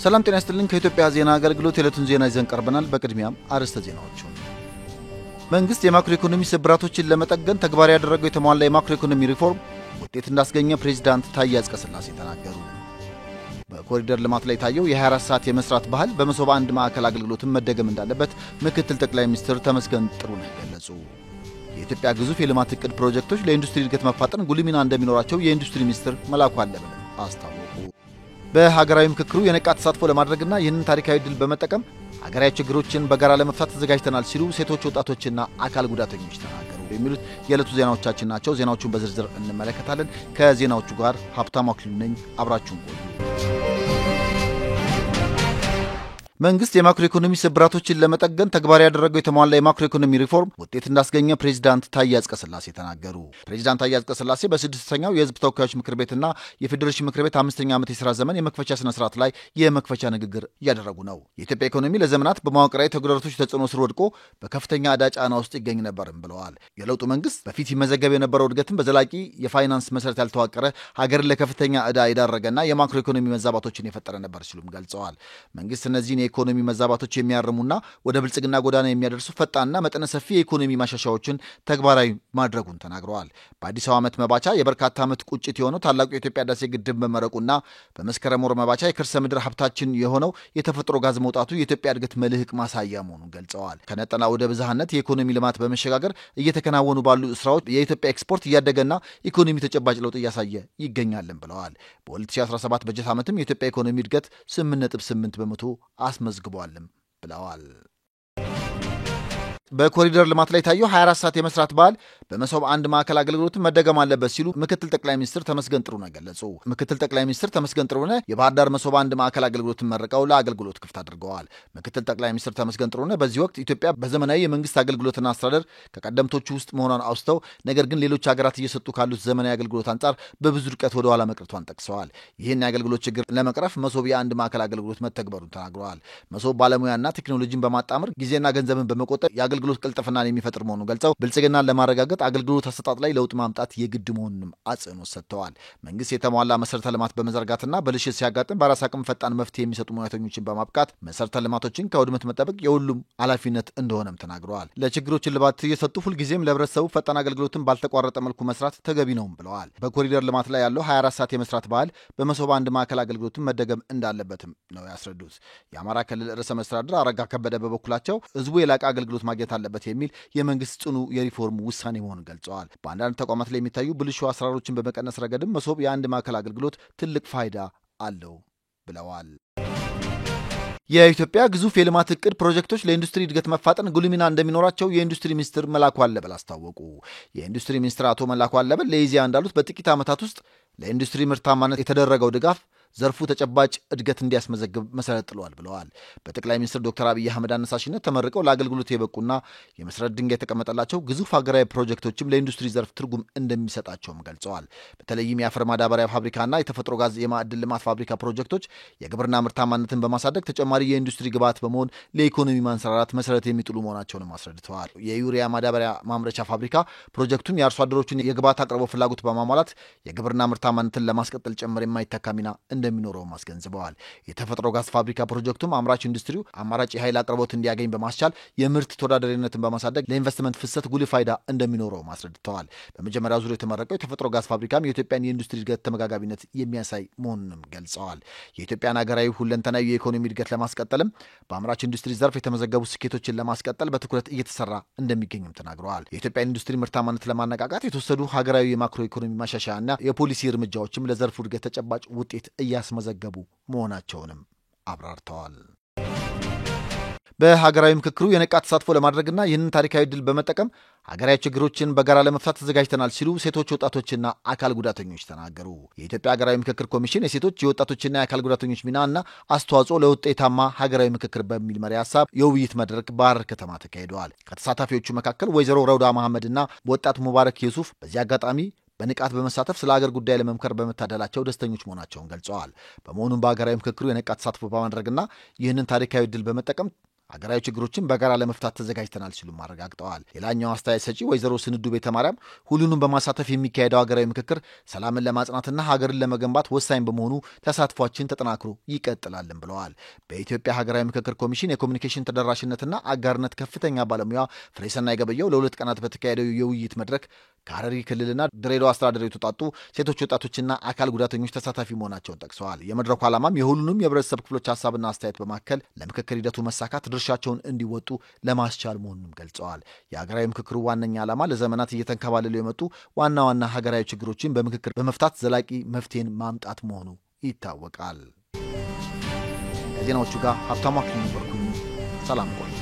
ሰላም ጤና ይስጥልኝ ከኢትዮጵያ ዜና አገልግሎት የዕለቱን ዜና ይዘን ቀርበናል። በቅድሚያም አርዕስተ ዜናዎቹ። መንግስት የማክሮ ኢኮኖሚ ስብራቶችን ለመጠገን ተግባራዊ ያደረገው የተሟላ የማክሮ ኢኮኖሚ ሪፎርም ውጤት እንዳስገኘ ፕሬዝዳንት ታዬ አጽቀሥላሴ ተናገሩ። በኮሪደር ልማት ላይ ታየው የ24 ሰዓት የመስራት ባህል በመሶብ አንድ ማዕከል አገልግሎትን መደገም እንዳለበት ምክትል ጠቅላይ ሚኒስትር ተመስገን ጥሩነህ ገለጹ። የኢትዮጵያ ግዙፍ የልማት እቅድ ፕሮጀክቶች ለኢንዱስትሪ እድገት መፋጠን ጉልህ ሚና እንደሚኖራቸው የኢንዱስትሪ ሚኒስትር መላኩ አለበል አስታወቁ። በሀገራዊ ምክክሩ የነቃ ተሳትፎ ለማድረግና ይህንን ታሪካዊ ድል በመጠቀም ሀገራዊ ችግሮችን በጋራ ለመፍታት ተዘጋጅተናል ሲሉ ሴቶች፣ ወጣቶችና አካል ጉዳተኞች ተናገሩ። የሚሉት የዕለቱ ዜናዎቻችን ናቸው። ዜናዎቹን በዝርዝር እንመለከታለን። ከዜናዎቹ ጋር ሀብታሙ አክሊሉ ነኝ። አብራችሁን ቆዩ። መንግስት የማክሮ ኢኮኖሚ ስብራቶችን ለመጠገን ተግባራዊ ያደረገው የተሟላ የማክሮ ኢኮኖሚ ሪፎርም ውጤት እንዳስገኘ ፕሬዝዳንት ታዬ አጽቀሥላሴ ተናገሩ። ፕሬዝዳንት ታዬ አጽቀሥላሴ በስድስተኛው የህዝብ ተወካዮች ምክር ቤትና የፌዴሬሽን ምክር ቤት 5ኛ ዓመት የሥራ ዘመን የመክፈቻ ስነ ስርዓት ላይ የመክፈቻ ንግግር እያደረጉ ነው። የኢትዮጵያ ኢኮኖሚ ለዘመናት በመዋቅራዊ ተግዳሮቶች ተጽዕኖ ስር ወድቆ በከፍተኛ ዕዳ ጫና ውስጥ ይገኝ ነበርም ብለዋል። የለውጡ መንግስት በፊት ይመዘገብ የነበረው እድገትን በዘላቂ የፋይናንስ መሰረት ያልተዋቀረ ሀገርን ለከፍተኛ ዕዳ የዳረገና የማክሮ ኢኮኖሚ መዛባቶችን የፈጠረ ነበር ሲሉም ገልጸዋል። መንግስት እነዚህን የኢኮኖሚ መዛባቶች የሚያርሙና ወደ ብልጽግና ጎዳና የሚያደርሱ ፈጣንና መጠነ ሰፊ የኢኮኖሚ ማሻሻያዎችን ተግባራዊ ማድረጉን ተናግረዋል። በአዲስ አበባ ዓመት መባቻ የበርካታ ዓመት ቁጭት የሆነው ታላቁ የኢትዮጵያ ህዳሴ ግድብ መመረቁና በመስከረም ወር መባቻ የከርሰ ምድር ሀብታችን የሆነው የተፈጥሮ ጋዝ መውጣቱ የኢትዮጵያ እድገት መልህቅ ማሳያ መሆኑን ገልጸዋል። ከነጠላ ወደ ብዝሃነት የኢኮኖሚ ልማት በመሸጋገር እየተከናወኑ ባሉ ስራዎች የኢትዮጵያ ኤክስፖርት እያደገና ኢኮኖሚ ተጨባጭ ለውጥ እያሳየ ይገኛልን ብለዋል። በ2017 በጀት ዓመትም የኢትዮጵያ ኢኮኖሚ እድገት 8.8 በመቶ አስመዝግቧል ብለዋል። በኮሪደር ልማት ላይ ታየው 24 ሰዓት የመስራት ባህል በመሶብ አንድ ማዕከል አገልግሎትን መደገም አለበት ሲሉ ምክትል ጠቅላይ ሚኒስትር ተመስገን ጥሩነህ ገለጹ። ምክትል ጠቅላይ ሚኒስትር ተመስገን ጥሩነህ የባህር ዳር መሶብ አንድ ማዕከል አገልግሎትን መርቀው ለአገልግሎት ክፍት አድርገዋል። ምክትል ጠቅላይ ሚኒስትር ተመስገን ጥሩነህ በዚህ ወቅት ኢትዮጵያ በዘመናዊ የመንግስት አገልግሎትና አስተዳደር ከቀደምቶቹ ውስጥ መሆኗን አውስተው ነገር ግን ሌሎች ሀገራት እየሰጡ ካሉት ዘመናዊ አገልግሎት አንጻር በብዙ ርቀት ወደ ኋላ መቅረቷን ጠቅሰዋል። ይህን የአገልግሎት ችግር ለመቅረፍ መሶብ የአንድ ማዕከል አገልግሎት መተግበሩን ተናግረዋል። መሶብ ባለሙያና ቴክኖሎጂን በማጣመር ጊዜና ገንዘብን በመቆጠብ የአገልግሎት ቅልጥፍናን የሚፈጥር መሆኑን ገልጸው ብልጽግናን ለማረጋገጥ አገልግሎት አሰጣጥ ላይ ለውጥ ማምጣት የግድ መሆኑንም አጽንኦት ሰጥተዋል። መንግስት የተሟላ መሰረተ ልማት በመዘርጋትና ብልሽት ሲያጋጥም በራስ አቅም ፈጣን መፍትሄ የሚሰጡ ሙያተኞችን በማብቃት መሰረተ ልማቶችን ከውድመት መጠበቅ የሁሉም ኃላፊነት እንደሆነም ተናግረዋል። ለችግሮች እልባት እየሰጡ ሁልጊዜም ለህብረተሰቡ ፈጣን አገልግሎትን ባልተቋረጠ መልኩ መስራት ተገቢ ነውም ብለዋል። በኮሪደር ልማት ላይ ያለው 24 ሰዓት የመስራት ባህል በመሶብ አንድ ማዕከል አገልግሎትን መደገም እንዳለበትም ነው ያስረዱት። የአማራ ክልል ርዕሰ መስተዳድር አረጋ ከበደ በበኩላቸው ህዝቡ የላቀ አገልግሎት ማግኘት አለበት የሚል የመንግስት ጽኑ የሪፎርም ውሳኔ መሆኑን ገልጸዋል። በአንዳንድ ተቋማት ላይ የሚታዩ ብልሹ አሰራሮችን በመቀነስ ረገድም መሶብ የአንድ ማዕከል አገልግሎት ትልቅ ፋይዳ አለው ብለዋል። የኢትዮጵያ ግዙፍ የልማት እቅድ ፕሮጀክቶች ለኢንዱስትሪ እድገት መፋጠን ጉልህ ሚና እንደሚኖራቸው የኢንዱስትሪ ሚኒስትር መላኩ አለበል አስታወቁ። የኢንዱስትሪ ሚኒስትር አቶ መላኩ አለበል ለኢዜአ እንዳሉት በጥቂት ዓመታት ውስጥ ለኢንዱስትሪ ምርታማነት የተደረገው ድጋፍ ዘርፉ ተጨባጭ እድገት እንዲያስመዘግብ መሰረት ጥሏል ብለዋል። በጠቅላይ ሚኒስትር ዶክተር አብይ አህመድ አነሳሽነት ተመርቀው ለአገልግሎት የበቁና የመሰረት ድንጋይ የተቀመጠላቸው ግዙፍ ሀገራዊ ፕሮጀክቶችም ለኢንዱስትሪ ዘርፍ ትርጉም እንደሚሰጣቸውም ገልጸዋል። በተለይም የአፈር ማዳበሪያ ፋብሪካና የተፈጥሮ ጋዝ የማዕድን ልማት ፋብሪካ ፕሮጀክቶች የግብርና ምርታማነትን በማሳደግ ተጨማሪ የኢንዱስትሪ ግብዓት በመሆን ለኢኮኖሚ ማንሰራራት መሰረት የሚጥሉ መሆናቸውንም አስረድተዋል። የዩሪያ ማዳበሪያ ማምረቻ ፋብሪካ ፕሮጀክቱም የአርሶ አደሮችን የግብዓት አቅርቦት ፍላጎት በማሟላት የግብርና ምርታማነትን ለማስቀጠል ጭምር የማይተካ ሚና እንደሚኖረውም አስገንዝበዋል። የተፈጥሮ ጋዝ ፋብሪካ ፕሮጀክቱም አምራች ኢንዱስትሪው አማራጭ የኃይል አቅርቦት እንዲያገኝ በማስቻል የምርት ተወዳዳሪነትን በማሳደግ ለኢንቨስትመንት ፍሰት ጉልህ ፋይዳ እንደሚኖረውም አስረድተዋል። በመጀመሪያው ዙር የተመረቀው የተፈጥሮ ጋዝ ፋብሪካም የኢትዮጵያን የኢንዱስትሪ እድገት ተመጋጋቢነት የሚያሳይ መሆኑንም ገልጸዋል። የኢትዮጵያን ሀገራዊ ሁለንተናዊ የኢኮኖሚ እድገት ለማስቀጠልም በአምራች ኢንዱስትሪ ዘርፍ የተመዘገቡ ስኬቶችን ለማስቀጠል በትኩረት እየተሰራ እንደሚገኝም ተናግረዋል። የኢትዮጵያን ኢንዱስትሪ ምርታማነት ለማነቃቃት የተወሰዱ ሀገራዊ የማክሮ ኢኮኖሚ ማሻሻያና የፖሊሲ እርምጃዎችም ለዘርፉ እድገት ተጨባጭ ውጤት እያስመዘገቡ መሆናቸውንም አብራርተዋል። በሀገራዊ ምክክሩ የነቃ ተሳትፎ ለማድረግና ይህንን ታሪካዊ ድል በመጠቀም ሀገራዊ ችግሮችን በጋራ ለመፍታት ተዘጋጅተናል ሲሉ ሴቶች፣ ወጣቶችና አካል ጉዳተኞች ተናገሩ። የኢትዮጵያ ሀገራዊ ምክክር ኮሚሽን የሴቶች የወጣቶችና የአካል ጉዳተኞች ሚናና አስተዋጽኦ ለውጤታማ ሀገራዊ ምክክር በሚል መሪ ሀሳብ የውይይት መድረክ በሐረር ከተማ ተካሂደዋል። ከተሳታፊዎቹ መካከል ወይዘሮ ረውዳ መሐመድና ወጣት ሙባረክ ዩሱፍ በዚህ አጋጣሚ በንቃት በመሳተፍ ስለ ሀገር ጉዳይ ለመምከር በመታደላቸው ደስተኞች መሆናቸውን ገልጸዋል። በመሆኑም በሀገራዊ ምክክሩ የነቃ ተሳትፎ በማድረግና ይህንን ታሪካዊ ድል በመጠቀም አገራዊ ችግሮችን በጋራ ለመፍታት ተዘጋጅተናል ሲሉም አረጋግጠዋል። ሌላኛው አስተያየት ሰጪ ወይዘሮ ስንዱ ቤተማርያም ሁሉንም በማሳተፍ የሚካሄደው ሀገራዊ ምክክር ሰላምን ለማጽናትና ሀገርን ለመገንባት ወሳኝ በመሆኑ ተሳትፏችን ተጠናክሮ ይቀጥላልን ብለዋል። በኢትዮጵያ ሀገራዊ ምክክር ኮሚሽን የኮሚኒኬሽን ተደራሽነትና አጋርነት ከፍተኛ ባለሙያ ፍሬሰናይ ገበየው ለ2 ቀናት በተካሄደው የውይይት መድረክ ከሐረሪ ክልልና ድሬዳዋ አስተዳደር የተውጣጡ ሴቶች፣ ወጣቶችና አካል ጉዳተኞች ተሳታፊ መሆናቸውን ጠቅሰዋል። የመድረኩ ዓላማም የሁሉንም የህብረተሰብ ክፍሎች ሀሳብና አስተያየት በማከል ለምክክር ሂደቱ መሳካት ድርሻቸውን እንዲወጡ ለማስቻል መሆኑንም ገልጸዋል። የሀገራዊ ምክክሩ ዋነኛ ዓላማ ለዘመናት እየተንከባለሉ የመጡ ዋና ዋና ሀገራዊ ችግሮችን በምክክር በመፍታት ዘላቂ መፍትሄን ማምጣት መሆኑ ይታወቃል። ከዜናዎቹ ጋር ሀብታሙ አክሊሉ ነበርኩኝ። ሰላም ቆዩ።